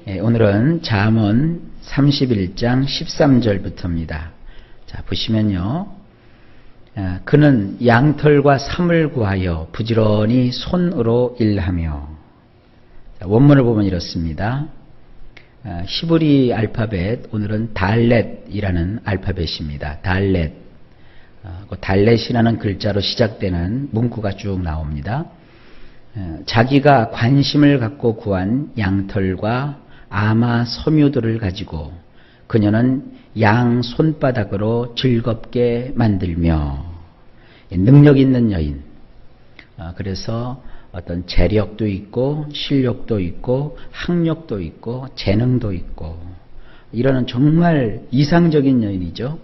오늘은 잠언 31장 13절부터입니다. 자, 보시면요. 그는 양털과 삼을 구하여 부지런히 손으로 일하며. 자, 원문을 보면 이렇습니다. 히브리 알파벳, 오늘은 달렛이라는 알파벳입니다. 달렛. 달렛이라는 글자로 시작되는 문구가 쭉 나옵니다. 자기가 관심을 갖고 구한 양털과 아마 섬유들을 가지고 그녀는 양 손바닥으로 즐겁게 만들며. 능력 있는 여인. 그래서 어떤 재력도 있고 실력도 있고 학력도 있고 재능도 있고 이러는 정말 이상적인 여인이죠.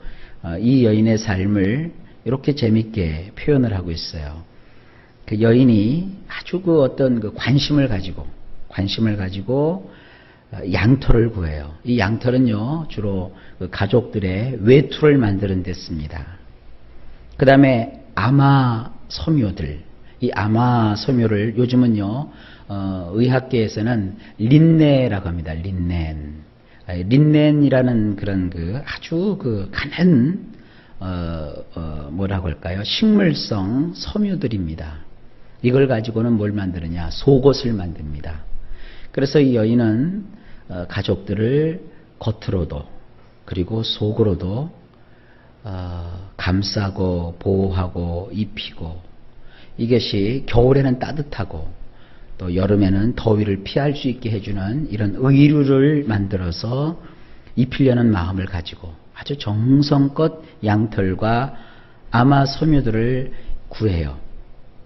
이 여인의 삶을 이렇게 재밌게 표현을 하고 있어요. 그 여인이 아주 그 어떤 그 관심을 가지고 양털을 구해요. 이 양털은요, 주로 그 가족들의 외투를 만드는 데 씁니다. 그 다음에 아마 섬유들, 이 아마 섬유를 요즘은요, 의학계에서는 린넨이라고 합니다. 린넨이라는 그런 그 아주 그 가는 뭐라고 할까요? 식물성 섬유들입니다. 이걸 가지고는 뭘 만드느냐? 속옷을 만듭니다. 그래서 이 여인은 가족들을 겉으로도 그리고 속으로도 감싸고 보호하고 입히고, 이것이 겨울에는 따뜻하고 또 여름에는 더위를 피할 수 있게 해주는 이런 의류를 만들어서 입히려는 마음을 가지고 아주 정성껏 양털과 아마 섬유들을 구해요.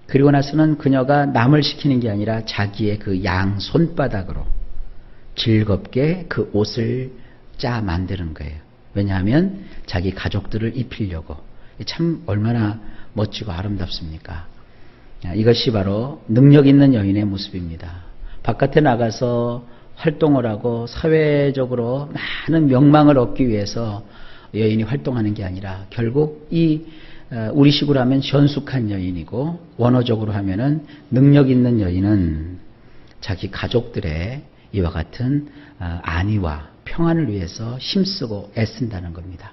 그리고 나서는 그녀가 남을 시키는 게 아니라 자기의 그 양 손바닥으로 즐겁게 그 옷을 짜 만드는 거예요. 왜냐하면 자기 가족들을 입히려고. 참 얼마나 멋지고 아름답습니까? 이것이 바로 능력 있는 여인의 모습입니다. 바깥에 나가서 활동을 하고 사회적으로 많은 명망을 얻기 위해서 여인이 활동하는 게 아니라 결국 우리식으로 하면 현숙한 여인이고, 원어적으로 하면은 능력 있는 여인은 자기 가족들의 이와 같은 안위와 평안을 위해서 힘쓰고 애쓴다는 겁니다.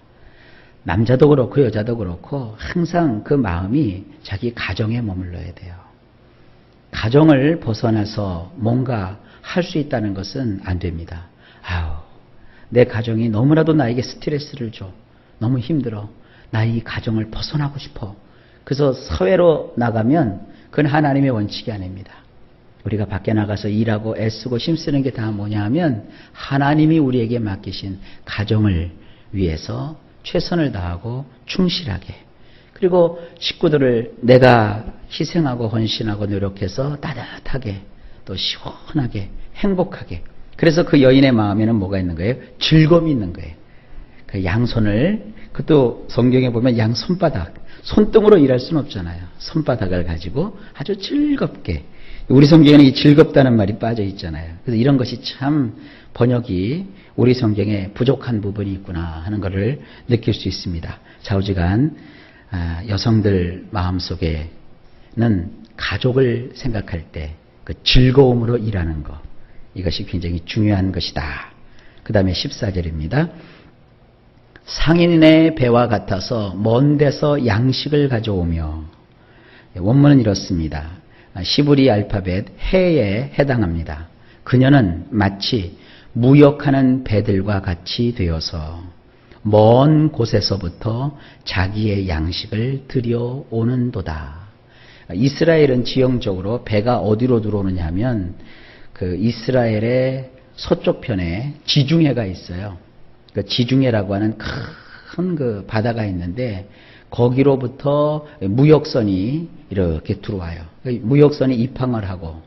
남자도 그렇고 여자도 그렇고 항상 그 마음이 자기 가정에 머물러야 돼요. 가정을 벗어나서 뭔가 할 수 있다는 것은 안 됩니다. 내 가정이 너무나도 나에게 스트레스를 줘. 너무 힘들어. 나 이 가정을 벗어나고 싶어. 그래서 사회로 나가면 그건 하나님의 원칙이 아닙니다. 우리가 밖에 나가서 일하고 애쓰고 힘쓰는 게 다 뭐냐 하면 하나님이 우리에게 맡기신 가정을 위해서 최선을 다하고 충실하게, 그리고 식구들을 내가 희생하고 헌신하고 노력해서 따뜻하게 또 시원하게 행복하게. 그래서 그 여인의 마음에는 뭐가 있는 거예요? 즐거움이 있는 거예요. 그 양손을, 그것도 성경에 보면 양 손바닥, 손등으로 일할 수는 없잖아요. 손바닥을 가지고 아주 즐겁게. 우리 성경에는 이 즐겁다는 말이 빠져 있잖아요. 그래서 이런 것이 참 번역이 우리 성경에 부족한 부분이 있구나 하는 것을 느낄 수 있습니다. 좌우지간 여성들 마음속에는 가족을 생각할 때 그 즐거움으로 일하는 것, 이것이 굉장히 중요한 것이다. 그 다음에 14절입니다. 상인의 배와 같아서 먼 데서 양식을 가져오며. 원문은 이렇습니다. 히브리 알파벳 해에 해당합니다. 그녀는 마치 무역하는 배들과 같이 되어서 먼 곳에서부터 자기의 양식을 들여오는도다. 이스라엘은 지형적으로 배가 어디로 들어오느냐 하면 그 이스라엘의 서쪽 편에 지중해가 있어요. 그 지중해라고 하는 큰 그 바다가 있는데 거기로부터 무역선이 이렇게 들어와요. 무역선이 입항을 하고,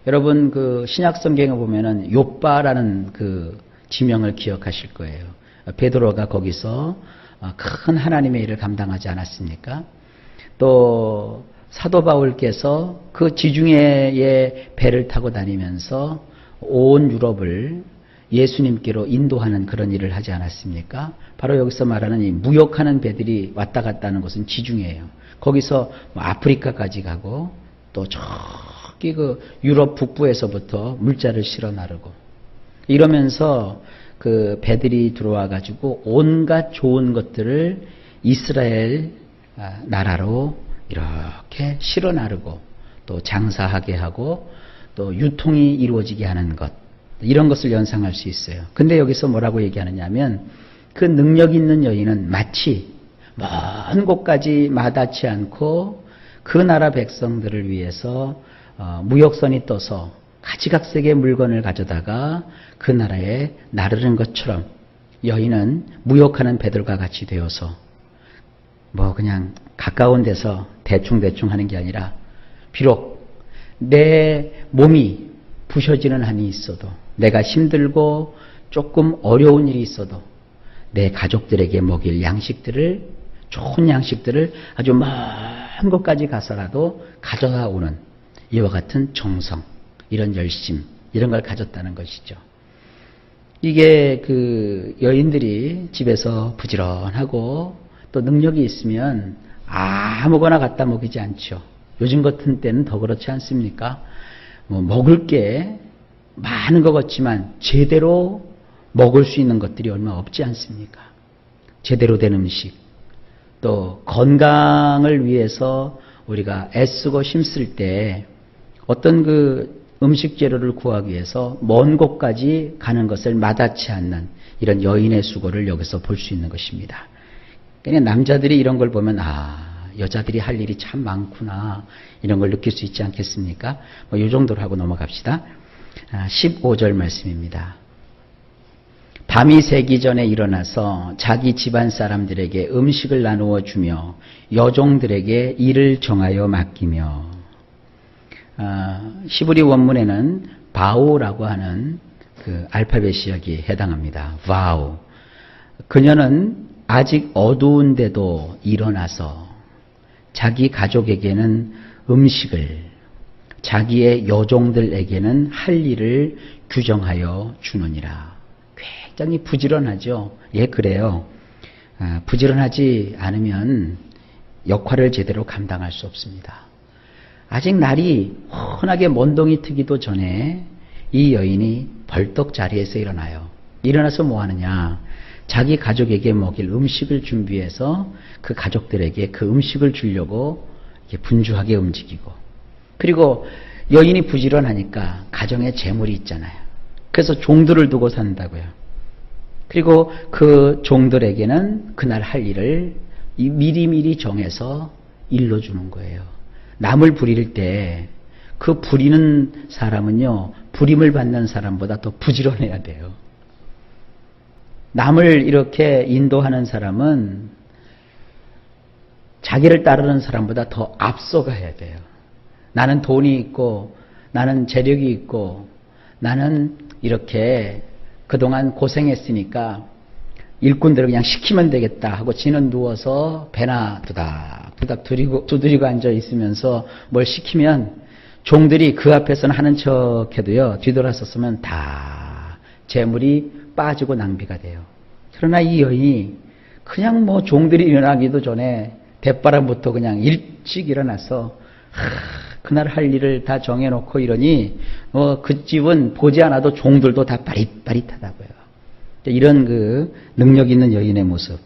여러분 그 신약 성경에 보면은 욥바라는 그 지명을 기억하실 거예요. 베드로가 거기서 큰 하나님의 일을 감당하지 않았습니까? 또 사도 바울께서 그 지중해의 배를 타고 다니면서 온 유럽을 예수님께로 인도하는 그런 일을 하지 않았습니까? 바로 여기서 말하는 이 무역하는 배들이 왔다 갔다 하는 곳은 지중해예요. 거기서 아프리카까지 가고 또 저기 그 유럽 북부에서부터 물자를 실어 나르고 이러면서 그 배들이 들어와 가지고 온갖 좋은 것들을 이스라엘 나라로 이렇게 실어 나르고 또 장사하게 하고 또 유통이 이루어지게 하는 것, 이런 것을 연상할 수 있어요. 근데 여기서 뭐라고 얘기하느냐 하면 그 능력 있는 여인은 마치 먼 곳까지 마다치 않고 그 나라 백성들을 위해서 무역선이 떠서 가지각색의 물건을 가져다가 그 나라에 나르는 것처럼 여인은 무역하는 배들과 같이 되어서 뭐 그냥 가까운 데서 대충대충 하는 게 아니라 비록 내 몸이 부셔지는 한이 있어도, 내가 힘들고 조금 어려운 일이 있어도 내 가족들에게 먹일 양식들을, 좋은 양식들을 아주 먼 곳까지 가서라도 가져다 오는 이와 같은 정성, 이런 열심, 이런 걸 가졌다는 것이죠. 이게 그 여인들이 집에서 부지런하고 또 능력이 있으면 아무거나 갖다 먹이지 않죠. 요즘 같은 때는 더 그렇지 않습니까? 뭐 먹을 게 많은 것 같지만 제대로 먹을 수 있는 것들이 얼마 없지 않습니까? 제대로 된 음식, 또 건강을 위해서 우리가 애쓰고 힘쓸 때 어떤 그 음식 재료를 구하기 위해서 먼 곳까지 가는 것을 마다치 않는 이런 여인의 수고를 여기서 볼 수 있는 것입니다. 그냥 남자들이 이런 걸 보면 여자들이 할 일이 참 많구나, 이런 걸 느낄 수 있지 않겠습니까? 뭐 이 정도로 하고 넘어갑시다. 15절 말씀입니다. 밤이 새기 전에 일어나서 자기 집안 사람들에게 음식을 나누어 주며 여종들에게 일을 정하여 맡기며. 히브리 원문에는 바우라고 하는 그 알파벳이 여기에 해당합니다. 바우. 그녀는 아직 어두운데도 일어나서 자기 가족에게는 음식을, 자기의 여종들에게는 할 일을 규정하여 주느니라. 굉장히 부지런하죠. 예, 그래요. 부지런하지 않으면 역할을 제대로 감당할 수 없습니다. 아직 날이 환하게 먼동이 트기도 전에 이 여인이 벌떡 자리에서 일어나요. 일어나서 뭐 하느냐? 자기 가족에게 먹일 음식을 준비해서 그 가족들에게 그 음식을 주려고 분주하게 움직이고, 그리고 여인이 부지런하니까 가정에 재물이 있잖아요. 그래서 종들을 두고 산다고요. 그리고 그 종들에게는 그날 할 일을 미리미리 정해서 일러주는 거예요. 남을 부릴 때 그 부리는 사람은요, 부림을 받는 사람보다 더 부지런해야 돼요. 남을 이렇게 인도하는 사람은 자기를 따르는 사람보다 더 앞서가야 돼요. 나는 돈이 있고, 나는 재력이 있고, 나는 이렇게 그동안 고생했으니까 일꾼들을 그냥 시키면 되겠다 하고 지는 누워서 배나 두닥두닥 두드리고 앉아 있으면서 뭘 시키면 종들이 그 앞에서는 하는 척 해도요, 뒤돌아섰으면 다 재물이 빠지고 낭비가 돼요. 그러나 이 여인이 그냥 뭐 종들이 일어나기도 전에 대바람부터 그냥 일찍 일어나서 그날 할 일을 다 정해놓고 이러니 그 집은 보지 않아도 종들도 다 빠릿빠릿하다고요. 이런 그 능력 있는 여인의 모습,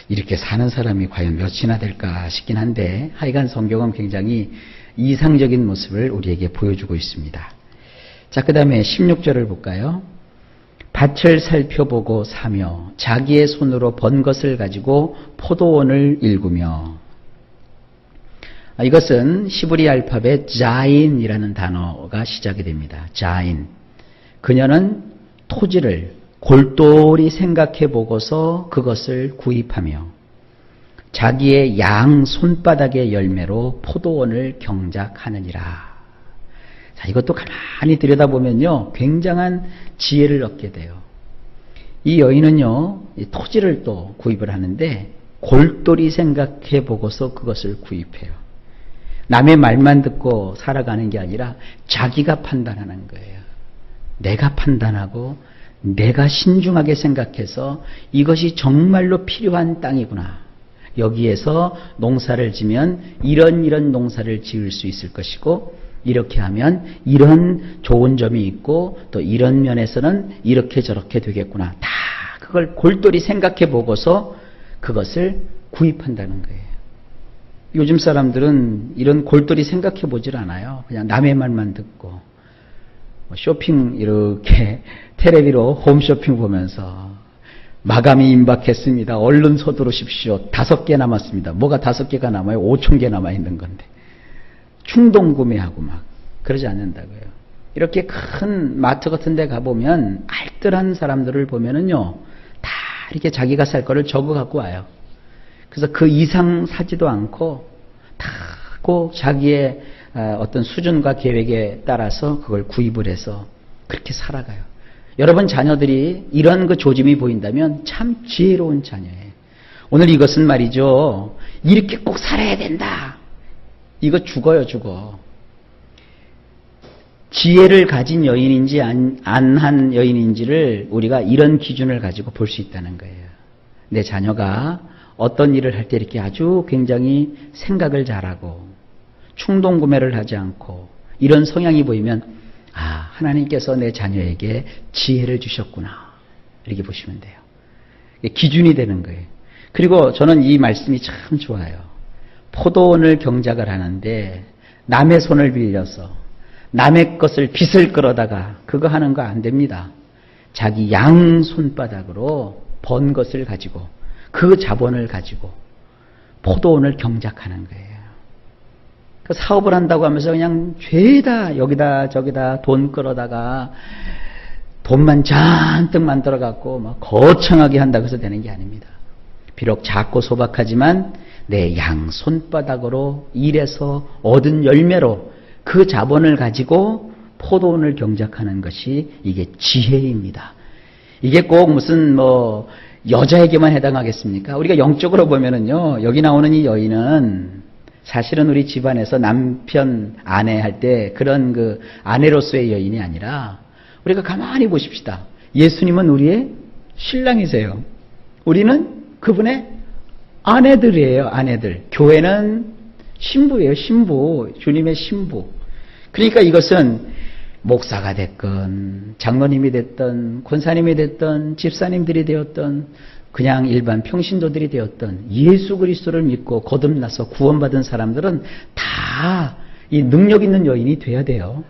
이렇게 사는 사람이 과연 몇이나 될까 싶긴 한데, 하여간 성경은 굉장히 이상적인 모습을 우리에게 보여주고 있습니다. 자, 그 다음에 16절을 볼까요? 밭을 살펴보고 사며 자기의 손으로 번 것을 가지고 포도원을 일구며. 이것은 히브리 알파벳 자인이라는 단어가 시작이 됩니다. 자인. 그녀는 토지를 골똘히 생각해 보고서 그것을 구입하며 자기의 양 손바닥의 열매로 포도원을 경작하느니라. 자, 이것도 가만히 들여다보면요, 굉장한 지혜를 얻게 돼요. 이 여인은요, 이 토지를 또 구입을 하는데 골똘히 생각해 보고서 그것을 구입해요. 남의 말만 듣고 살아가는 게 아니라 자기가 판단하는 거예요. 내가 판단하고 내가 신중하게 생각해서 이것이 정말로 필요한 땅이구나, 여기에서 농사를 지면 이런 농사를 지을 수 있을 것이고, 이렇게 하면 이런 좋은 점이 있고 또 이런 면에서는 이렇게 저렇게 되겠구나. 다 그걸 골똘히 생각해 보고서 그것을 구입한다는 거예요. 요즘 사람들은 이런 골똘히 생각해 보질 않아요. 그냥 남의 말만 듣고 쇼핑 이렇게 텔레비로 홈쇼핑 보면서 마감이 임박했습니다. 얼른 서두르십시오. 5개 남았습니다. 뭐가 5개가 남아요? 5,000개 남아있는 건데. 충동 구매하고 막 그러지 않는다고요. 이렇게 큰 마트 같은 데 가보면 알뜰한 사람들을 보면은요, 다 이렇게 자기가 살 거를 적어 갖고 와요. 그래서 그 이상 사지도 않고 다 꼭 자기의 어떤 수준과 계획에 따라서 그걸 구입을 해서 그렇게 살아가요. 여러분 자녀들이 이런 그 조짐이 보인다면 참 지혜로운 자녀예요. 오늘 이것은 말이죠, 이렇게 꼭 살아야 된다. 이거 죽어요, 죽어. 지혜를 가진 여인인지 안 한 여인인지를 우리가 이런 기준을 가지고 볼 수 있다는 거예요. 내 자녀가 어떤 일을 할 때 이렇게 아주 굉장히 생각을 잘하고 충동 구매를 하지 않고 이런 성향이 보이면 아, 하나님께서 내 자녀에게 지혜를 주셨구나. 이렇게 보시면 돼요. 기준이 되는 거예요. 그리고 저는 이 말씀이 참 좋아요. 포도원을 경작을 하는데 남의 손을 빌려서 남의 것을 빚을 끌어다가 그거 하는 거 안 됩니다. 자기 양 손바닥으로 번 것을 가지고 그 자본을 가지고 포도원을 경작하는 거예요. 그 사업을 한다고 하면서 그냥 죄다 여기다 저기다 돈 끌어다가 돈만 잔뜩 만들어 갖고 막 거창하게 한다고 해서 되는 게 아닙니다. 비록 작고 소박하지만 내 양 손바닥으로 일해서 얻은 열매로 그 자본을 가지고 포도원을 경작하는 것이 이게 지혜입니다. 이게 꼭 무슨 뭐 여자에게만 해당하겠습니까? 우리가 영적으로 보면은요, 여기 나오는 이 여인은 사실은 우리 집안에서 남편, 아내 할 때 그런 그 아내로서의 여인이 아니라 우리가 가만히 보십시다. 예수님은 우리의 신랑이세요. 우리는 그분의 아내들이에요, 아내들. 교회는 신부예요, 신부. 주님의 신부. 그러니까 이것은 목사가 됐건 장로님이 됐던 권사님이 됐던 집사님들이 되었던 그냥 일반 평신도들이 되었던 예수 그리스도를 믿고 거듭나서 구원받은 사람들은 다 이 능력 있는 여인이 돼야 돼요.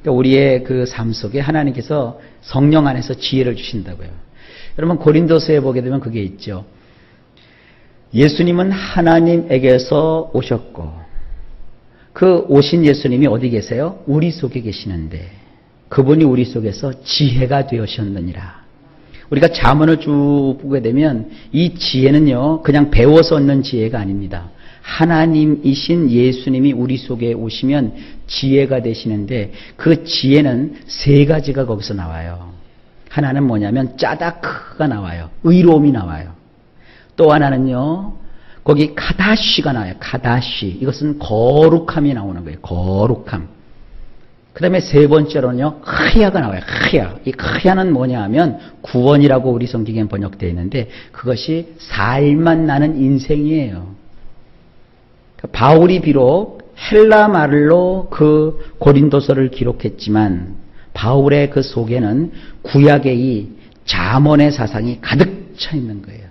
그러니까 우리의 그 삶 속에 하나님께서 성령 안에서 지혜를 주신다고요. 여러분 고린도서에 보게 되면 그게 있죠. 예수님은 하나님에게서 오셨고 그 오신 예수님이 어디 계세요? 우리 속에 계시는데 그분이 우리 속에서 지혜가 되셨느니라. 우리가 잠언을 쭉 보게 되면 이 지혜는요, 그냥 배워서 얻는 지혜가 아닙니다. 하나님이신 예수님이 우리 속에 오시면 지혜가 되시는데 그 지혜는 3가지가 거기서 나와요. 하나는 뭐냐면 짜다크가 나와요. 의로움이 나와요. 또 하나는요, 거기 카다시가 나와요. 카다시. 이것은 거룩함이 나오는 거예요. 거룩함. 그 다음에 3번째로는요, 흐야가 나와요. 흐야. 이 흐야는 뭐냐 하면 구원이라고 우리 성경에 번역되어 있는데 그것이 살맛 나는 인생이에요. 바울이 비록 헬라 말로 그 고린도서를 기록했지만 바울의 그 속에는 구약의 이 잠언의 사상이 가득 차 있는 거예요.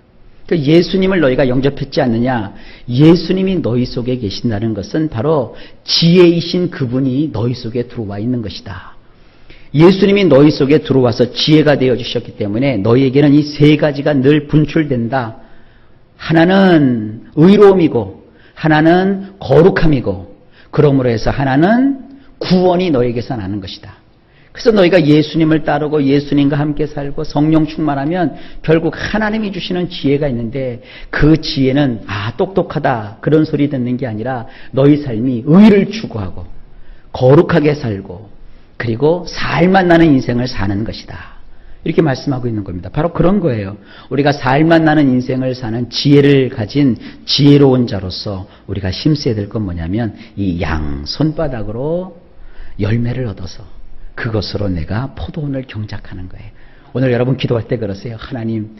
예수님을 너희가 영접했지 않느냐? 예수님이 너희 속에 계신다는 것은 바로 지혜이신 그분이 너희 속에 들어와 있는 것이다. 예수님이 너희 속에 들어와서 지혜가 되어주셨기 때문에 너희에게는 이 3가지가 늘 분출된다. 하나는 의로움이고 하나는 거룩함이고 그러므로 해서 하나는 구원이 너희에게서 나는 것이다. 그래서 너희가 예수님을 따르고 예수님과 함께 살고 성령 충만하면 결국 하나님이 주시는 지혜가 있는데 그 지혜는 똑똑하다 그런 소리 듣는 게 아니라 너희 삶이 의를 추구하고 거룩하게 살고 그리고 살맛 나는 인생을 사는 것이다. 이렇게 말씀하고 있는 겁니다. 바로 그런 거예요. 우리가 살맛 나는 인생을 사는 지혜를 가진 지혜로운 자로서 우리가 힘써야 될 건 뭐냐면 이 양 손바닥으로 열매를 얻어서 그것으로 내가 포도원을 경작하는 거예요. 오늘 여러분 기도할 때 그러세요. 하나님,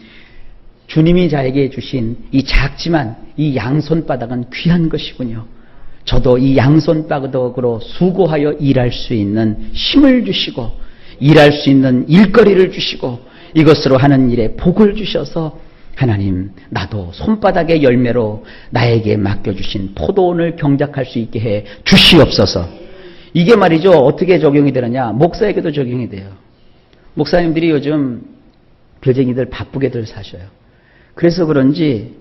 주님이 자에게 주신 이 작지만 이 양손바닥은 귀한 것이군요. 저도 이 양손바닥으로 수고하여 일할 수 있는 힘을 주시고 일할 수 있는 일거리를 주시고 이것으로 하는 일에 복을 주셔서 하나님 나도 손바닥의 열매로 나에게 맡겨주신 포도원을 경작할 수 있게 해 주시옵소서. 이게 말이죠. 어떻게 적용이 되느냐. 목사에게도 적용이 돼요. 목사님들이 요즘 별쟁이들 바쁘게들 사셔요. 그래서 그런지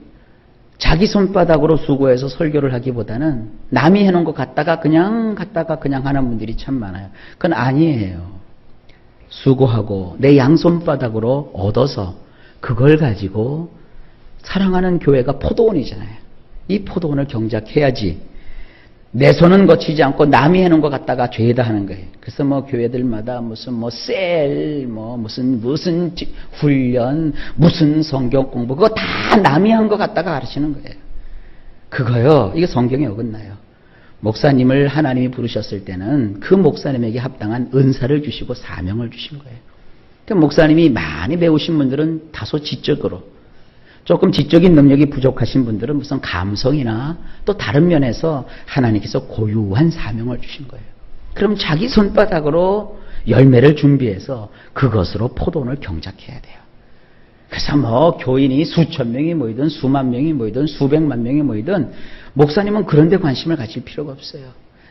자기 손바닥으로 수고해서 설교를 하기보다는 남이 해놓은 것 갖다가 그냥 하는 분들이 참 많아요. 그건 아니에요. 수고하고 내 양손바닥으로 얻어서 그걸 가지고 사랑하는 교회가 포도원이잖아요. 이 포도원을 경작해야지. 내 손은 거치지 않고 남이 해놓은 것 갖다가 죄다 하는 거예요. 그래서 교회들마다 무슨 무슨 훈련, 무슨 성경 공부, 그거 다 남이 한 것 갖다가 가르치는 거예요. 그거요, 이게 성경에 어긋나요. 목사님을 하나님이 부르셨을 때는 그 목사님에게 합당한 은사를 주시고 사명을 주신 거예요. 그러니까 목사님이 많이 배우신 분들은 다소 지적으로, 조금 지적인 능력이 부족하신 분들은 무슨 감성이나 또 다른 면에서 하나님께서 고유한 사명을 주신 거예요. 그럼 자기 손바닥으로 열매를 준비해서 그것으로 포도원을 경작해야 돼요. 그래서 교인이 수천 명이 모이든 수만 명이 모이든 수백만 명이 모이든 목사님은 그런 데 관심을 가질 필요가 없어요.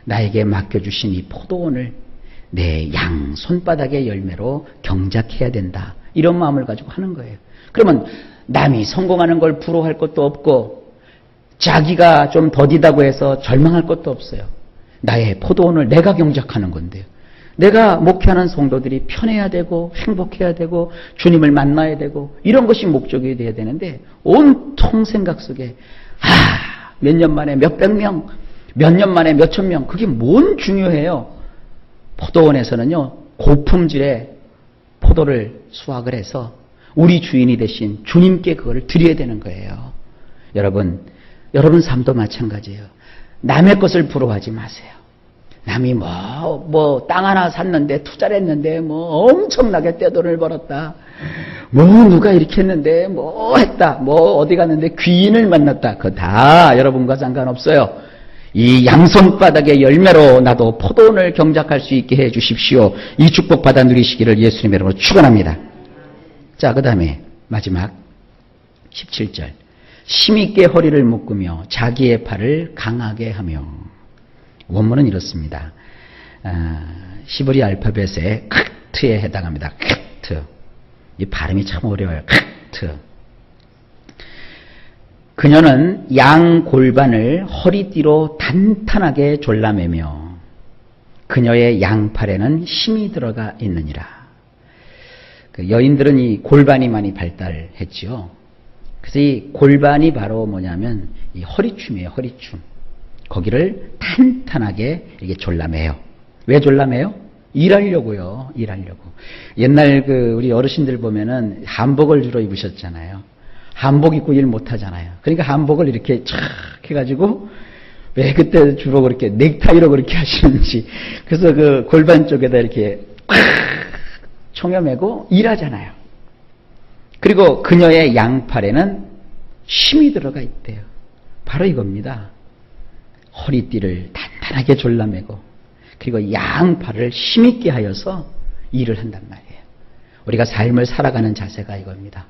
나에게 맡겨주신 이 포도원을 내 양 손바닥의 열매로 경작해야 된다. 이런 마음을 가지고 하는 거예요. 그러면 남이 성공하는 걸 부러워할 것도 없고 자기가 좀 더디다고 해서 절망할 것도 없어요. 나의 포도원을 내가 경작하는 건데요. 내가 목회하는 성도들이 편해야 되고 행복해야 되고 주님을 만나야 되고 이런 것이 목적이 돼야 되는데 온통 생각 속에 몇 년 만에 몇백 명, 몇 년 만에 몇천 명, 그게 뭔 중요해요. 포도원에서는요, 고품질의 포도를 수확을 해서 우리 주인이 되신 주님께 그걸 드려야 되는 거예요. 여러분 삶도 마찬가지예요. 남의 것을 부러워하지 마세요. 남이 땅 하나 샀는데 투자를 했는데 엄청나게 떼돈을 벌었다. 누가 이렇게 했는데 했다. 어디 갔는데 귀인을 만났다. 그거 다 여러분과 상관없어요. 이 양손바닥의 열매로 나도 포도원을 경작할 수 있게 해 주십시오. 이 축복 받아 누리시기를 예수님의 이름으로 축원합니다. 자, 그 다음에 마지막 17절. 힘있게 허리를 묶으며 자기의 팔을 강하게 하며. 원문은 이렇습니다. 히브리 알파벳의 크트에 해당합니다. 크트. 이 발음이 참 어려워요. 크트. 그녀는 양 골반을 허리띠로 단단하게 졸라매며 그녀의 양팔에는 힘이 들어가 있느니라. 여인들은 이 골반이 많이 발달했죠. 그래서 이 골반이 바로 뭐냐면 이 허리춤이에요. 허리춤. 거기를 탄탄하게 이렇게 졸라매요. 왜 졸라매요? 일하려고요. 일하려고. 옛날 우리 어르신들 보면은 한복을 주로 입으셨잖아요. 한복 입고 일 못 하잖아요. 그러니까 한복을 이렇게 촥 해가지고 왜 그때 주로 그렇게 넥타이로 그렇게 하시는지. 그래서 그 골반 쪽에다 이렇게 총여매고 일하잖아요. 그리고 그녀의 양팔에는 힘이 들어가 있대요. 바로 이겁니다. 허리띠를 단단하게 졸라매고 그리고 양팔을 힘있게 하여서 일을 한단 말이에요. 우리가 삶을 살아가는 자세가 이겁니다.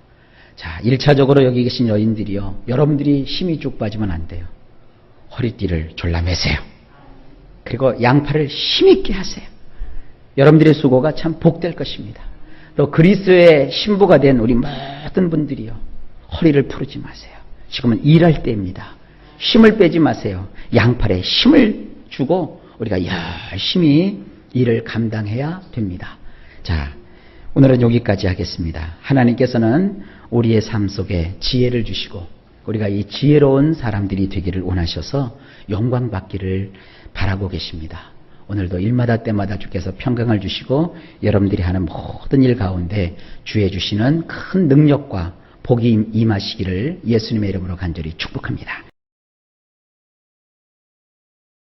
자, 1차적으로 여기 계신 여인들이요. 여러분들이 힘이 쭉 빠지면 안 돼요. 허리띠를 졸라매세요. 그리고 양팔을 힘있게 하세요. 여러분들의 수고가 참 복될 것입니다. 또 그리스도의 신부가 된 우리 모든 분들이요. 허리를 푸르지 마세요. 지금은 일할 때입니다. 힘을 빼지 마세요. 양팔에 힘을 주고 우리가 열심히 일을 감당해야 됩니다. 자, 오늘은 여기까지 하겠습니다. 하나님께서는 우리의 삶 속에 지혜를 주시고 우리가 이 지혜로운 사람들이 되기를 원하셔서 영광 받기를 바라고 계십니다. 오늘도 일마다 때마다 주께서 평강을 주시고 여러분들이 하는 모든 일 가운데 주의 주시는 큰 능력과 복이 임하시기를 예수님의 이름으로 간절히 축복합니다.